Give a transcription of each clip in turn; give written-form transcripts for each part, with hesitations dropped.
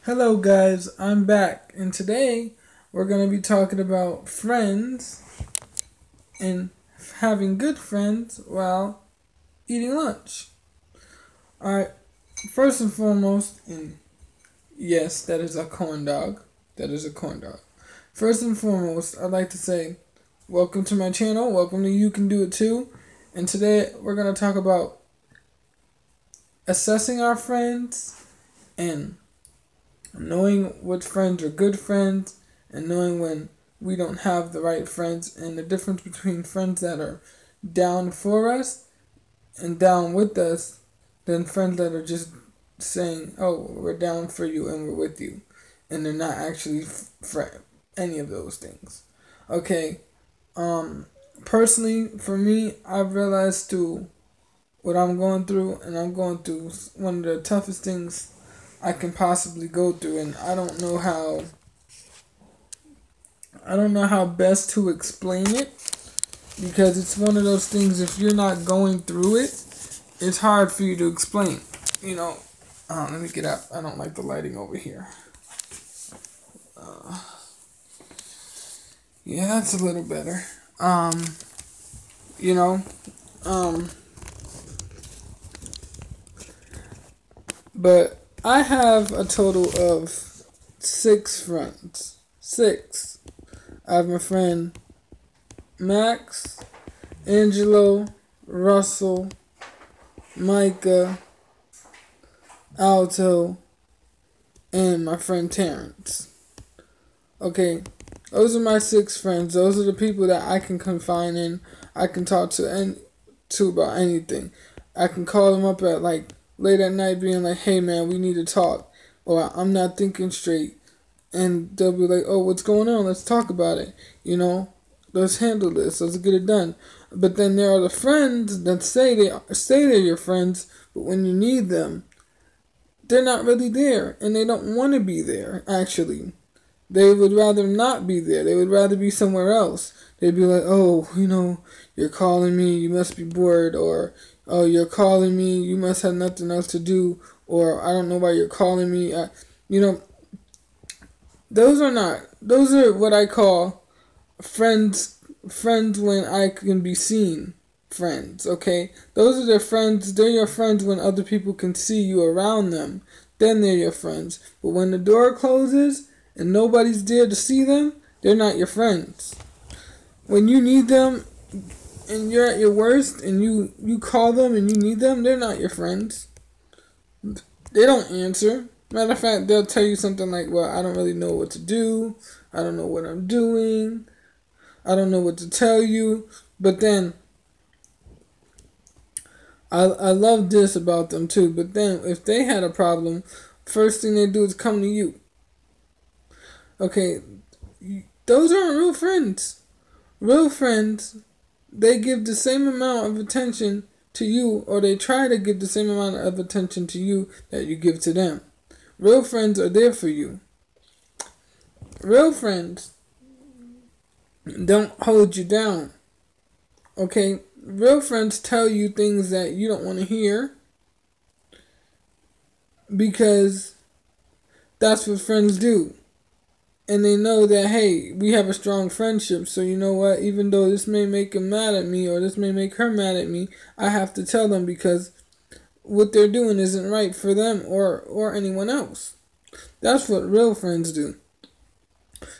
Hello guys, I'm back, and today we're going to be talking about friends and having good friends while eating lunch. Alright, first and foremost, and yes, that is a corn dog. That is a corn dog. First and foremost, I'd like to say welcome to my channel, welcome to You Can Do It Too, and today we're going to talk about assessing our friends and knowing what friends are good friends and knowing when we don't have the right friends, and the difference between friends that are down for us and down with us than friends that are just saying, oh, we're down for you and we're with you, and they're not actually any of those things. Okay, personally, for me, I've realized through what I'm going through, and I'm going through one of the toughest things I can possibly go through, and I don't know how best to explain it, because it's one of those things, if you're not going through it, it's hard for you to explain. Let me get up. I don't like the lighting over here. Yeah, that's a little better. You know, but I have a total of 6 friends. 6. I have my friend Max, Angelo, Russell, Micah, Alto, and my friend Terrence. Okay, those are my 6 friends. Those are the people that I can confide in. I can talk to about anything. I can call them up at late at night being like, hey man, we need to talk, or I'm not thinking straight, and they'll be like, oh, what's going on, let's talk about it, let's handle this, let's get it done. But then there are the friends that say they're your friends, but when you need them, they're not really there, and they don't want to be there. Actually, they would rather not be there. They would rather be somewhere else. They'd be like, oh, you're calling me, you must be bored, or oh, you're calling me, you must have nothing else to do, or I don't know why you're calling me. Those are what I call friends when I can be seen friends, okay? Those are they're your friends when other people can see you around them. Then they're your friends. But when the door closes and nobody's there to see them, they're not your friends. When you need them and you're at your worst and you call them and you need them, they're not your friends. They don't answer. Matter of fact, they'll tell you something like, well, I don't really know what to do. I don't know what I'm doing. I don't know what to tell you. But then, I love this about them too. But then, if they had a problem, first thing they do is come to you. Okay, those aren't real friends. Real friends, they give the same amount of attention to you, or they try to give the same amount of attention to you that you give to them. Real friends are there for you. Real friends don't hold you down. Okay? Real friends tell you things that you don't want to hear, because that's what friends do. And they know that, hey, we have a strong friendship, so you know what, even though this may make him mad at me or this may make her mad at me, I have to tell them, because what they're doing isn't right for them or anyone else. That's what real friends do.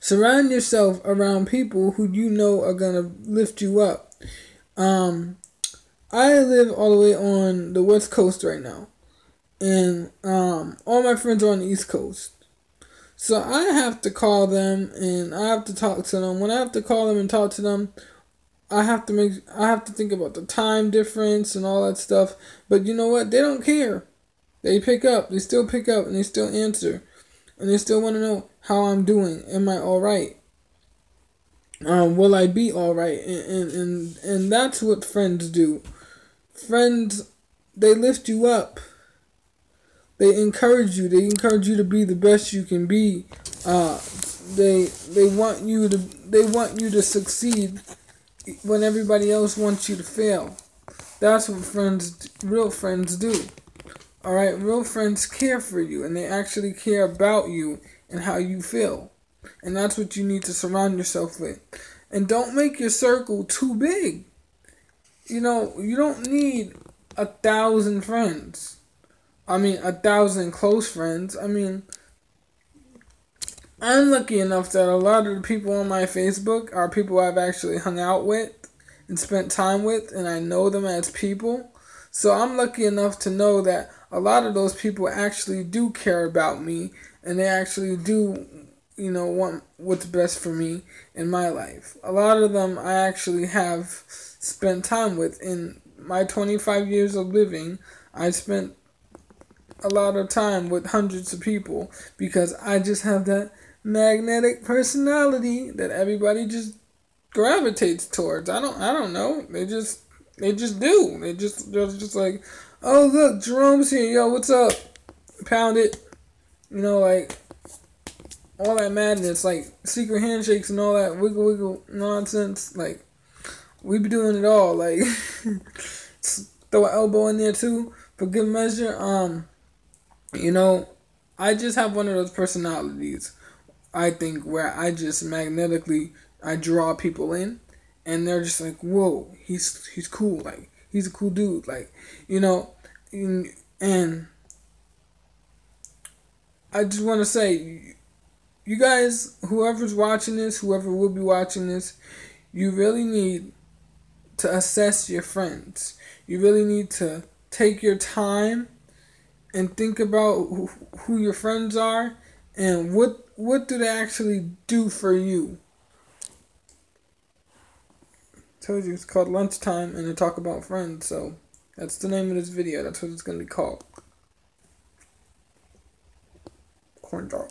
Surround yourself around people who you know are going to lift you up. I live all the way on the West Coast right now, and all my friends are on the East Coast. So I have to call them and I have to talk to them. When I have to call them and talk to them, I have to think about the time difference and all that stuff. But you know what? They don't care. They pick up. They still pick up and they still answer. And they still want to know how I'm doing. Am I all right? Will I be all right? And that's what friends do. Friends, they lift you up. They encourage you. They encourage you to be the best you can be. They want you to succeed when everybody else wants you to fail. That's what real friends do. Alright, real friends care for you and they actually care about you and how you feel. And that's what you need to surround yourself with. And don't make your circle too big. You don't need 1,000 friends. 1,000 close friends. I'm lucky enough that a lot of the people on my Facebook are people I've actually hung out with and spent time with, and I know them as people. So I'm lucky enough to know that a lot of those people actually do care about me, and they actually do, want what's best for me in my life. A lot of them I actually have spent time with. In my 25 years of living, I spent a lot of time with hundreds of people because I just have that magnetic personality that everybody just gravitates towards. I don't know. They just do. They're just like, oh look, Jerome's here. Yo, what's up? Pound it. Like all that madness, like secret handshakes and all that wiggle wiggle nonsense. Like we be doing it all. Like throw an elbow in there too for good measure. I just have one of those personalities, I think, where I just magnetically I draw people in, and they're just like, whoa, he's cool, like he's a cool dude, like and I just want to say, you guys, whoever's watching this, whoever will be watching this, you really need to assess your friends. You really need to take your time and think about who your friends are and what do they actually do for you. I told you it's called Lunchtime and they talk about friends, so that's the name of this video. That's what it's going to be called. Corn dog.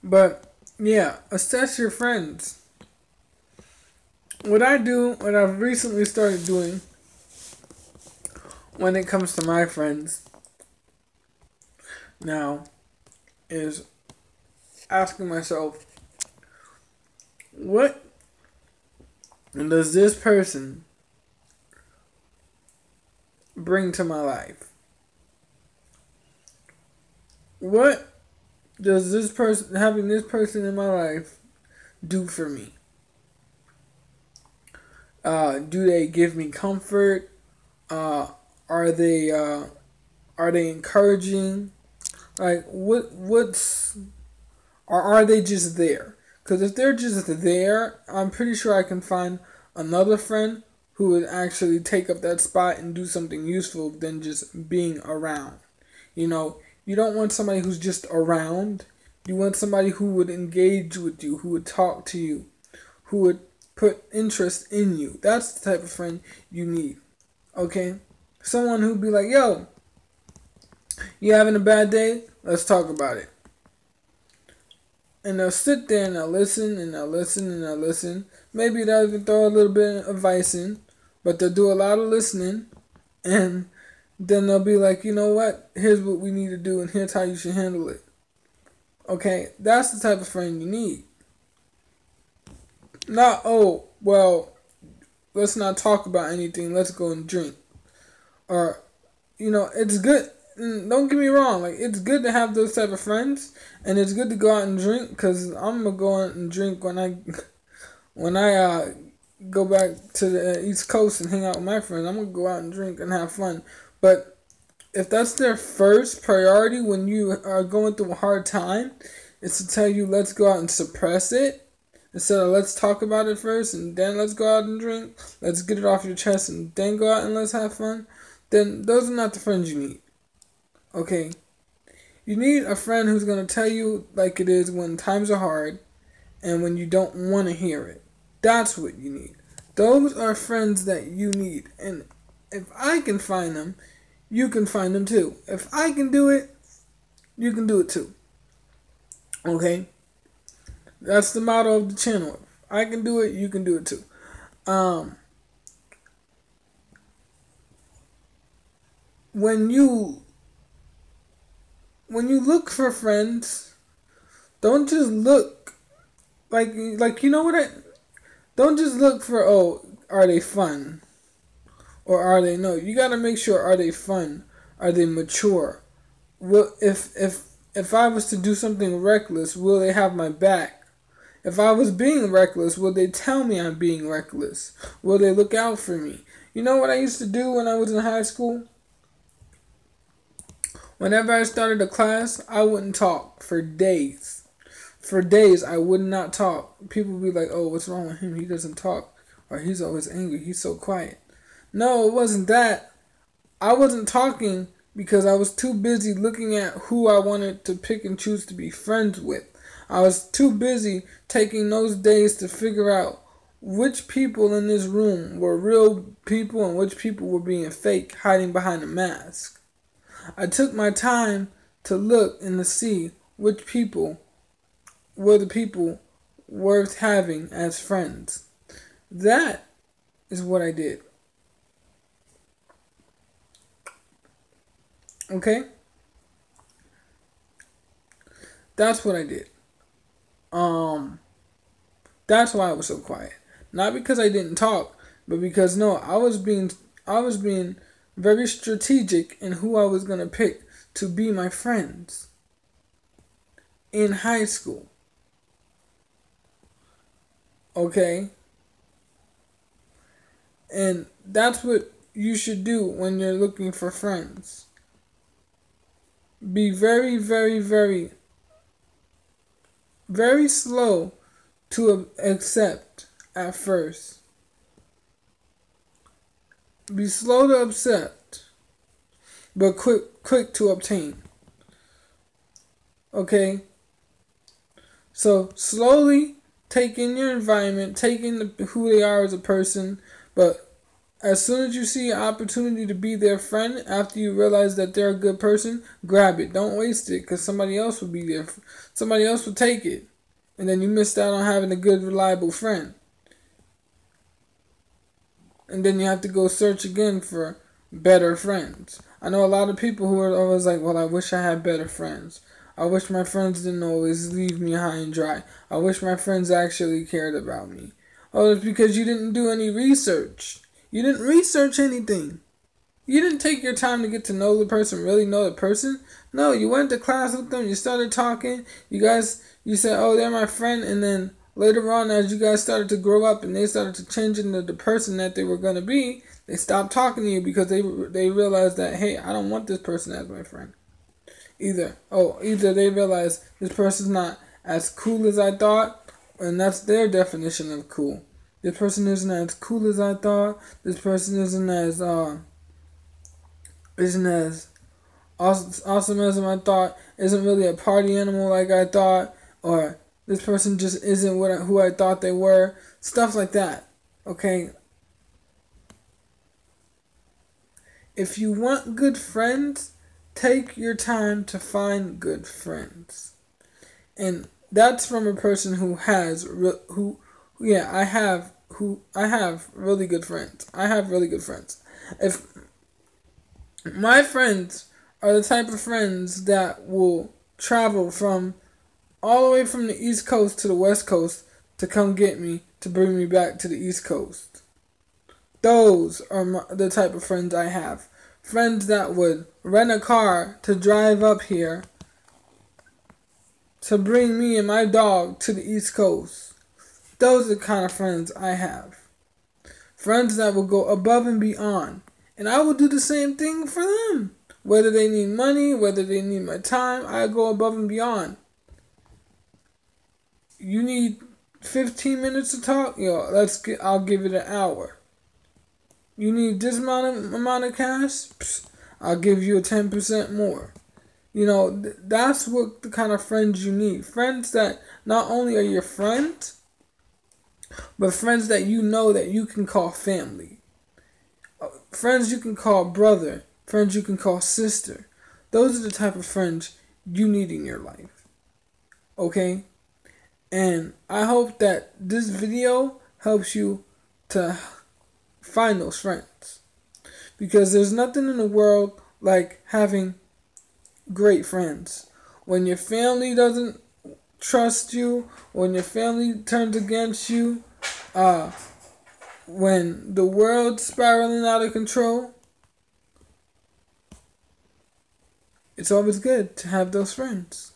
But yeah, assess your friends. What I've recently started doing when it comes to my friends now is asking myself, what does this person bring to my life? What does having this person in my life do for me? Do they give me comfort? Are they encouraging? Like or are they just there? Because if they're just there, I'm pretty sure I can find another friend who would actually take up that spot and do something useful than just being around. You don't want somebody who's just around. You want somebody who would engage with you, who would talk to you, who would put interest in you. That's the type of friend you need. Okay? Someone who'd be like, yo, you having a bad day? Let's talk about it. And they'll sit there and they'll listen and they'll listen and they'll listen. Maybe they'll even throw a little bit of advice in, but they'll do a lot of listening, and then they'll be like, you know what? Here's what we need to do, and here's how you should handle it. Okay? That's the type of friend you need. Not, oh, well, let's not talk about anything. Let's go and drink. Or, it's good. Don't get me wrong. Like, it's good to have those type of friends, and it's good to go out and drink, because I'm going to go out and drink when I go back to the East Coast and hang out with my friends. I'm going to go out and drink and have fun. But if that's their first priority when you are going through a hard time, it's to tell you, let's go out and suppress it, instead of let's talk about it first and then let's go out and drink, let's get it off your chest and then go out and let's have fun, then those are not the friends you need. Okay? You need a friend who's going to tell you like it is when times are hard and when you don't want to hear it. That's what you need. Those are friends that you need. And if I can find them, you can find them too. If I can do it, you can do it too. Okay? That's the motto of the channel. If I can do it, you can do it too. Um, when you look for friends, don't just look like you know what I. Don't just look for, oh, are they fun or are they no. You gotta make sure, are they fun? Are they mature? Will if I was to do something reckless, will they have my back? If I was being reckless, will they tell me I'm being reckless? Will they look out for me? You know what I used to do when I was in high school? Whenever I started a class, I wouldn't talk for days. For days, I would not talk. People would be like, oh, what's wrong with him? He doesn't talk. Or he's always angry. He's so quiet. No, it wasn't that. I wasn't talking because I was too busy looking at who I wanted to pick and choose to be friends with. I was too busy taking those days to figure out which people in this room were real people and which people were being fake, hiding behind a mask. I took my time to look and to see which people were the people worth having as friends. That is what I did. Okay? That's what I did. That's why I was so quiet. Not because I didn't talk, but because no, I was being very strategic in who I was gonna pick to be my friends in high school. Okay? And that's what you should do when you're looking for friends. Be very, very, very, very slow to accept at first. Be slow to accept, but quick to obtain. Okay? So slowly take in your environment, take in who they are as a person, but as soon as you see an opportunity to be their friend, after you realize that they're a good person, grab it. Don't waste it, because somebody else will be there. Somebody else will take it. And then you missed out on having a good, reliable friend. And then you have to go search again for better friends. I know a lot of people who are always like, well, I wish I had better friends. I wish my friends didn't always leave me high and dry. I wish my friends actually cared about me. Oh, it's because you didn't do any research. You didn't research anything. You didn't take your time to get to know the person, really know the person. No, you went to class with them, you started talking, you said, oh, they're my friend, and then later on, as you guys started to grow up and they started to change into the person that they were going to be, they stopped talking to you because they realized that, hey, I don't want this person as my friend. Either they realized this person's not as cool as I thought, and that's their definition of cool. This person isn't as cool as I thought. This person isn't as awesome as I thought. Isn't really a party animal like I thought. Or this person just isn't who I thought they were. Stuff like that. Okay? If you want good friends, take your time to find good friends. And that's from a person who has I have really good friends. I have really good friends. If my friends are the type of friends that will travel from all the way from the East Coast to the West Coast to come get me, to bring me back to the East Coast. Those are the type of friends I have. Friends that would rent a car to drive up here to bring me and my dog to the East Coast. Those are the kind of friends I have. Friends that will go above and beyond. And I will do the same thing for them. Whether they need money, whether they need my time, I go above and beyond. You need 15 minutes to talk? I'll give it an hour. You need this amount of cash? I'll give you a 10% more. That's what the kind of friends you need. Friends that not only are your friends, but friends that you know that you can call family. Friends you can call brother. Friends you can call sister. Those are the type of friends you need in your life. Okay? And I hope that this video helps you to find those friends. Because there's nothing in the world like having great friends. When your family doesn't trust you, when your family turns against you, when the world's spiraling out of control, it's always good to have those friends.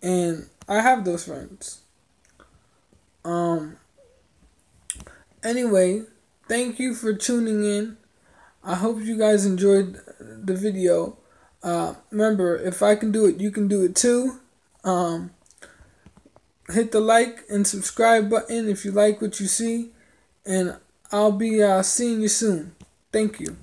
And I have those friends. Anyway, thank you for tuning in. I hope you guys enjoyed the video. Remember, if I can do it, you can do it too. Hit the like and subscribe button if you like what you see. And I'll be seeing you soon. Thank you.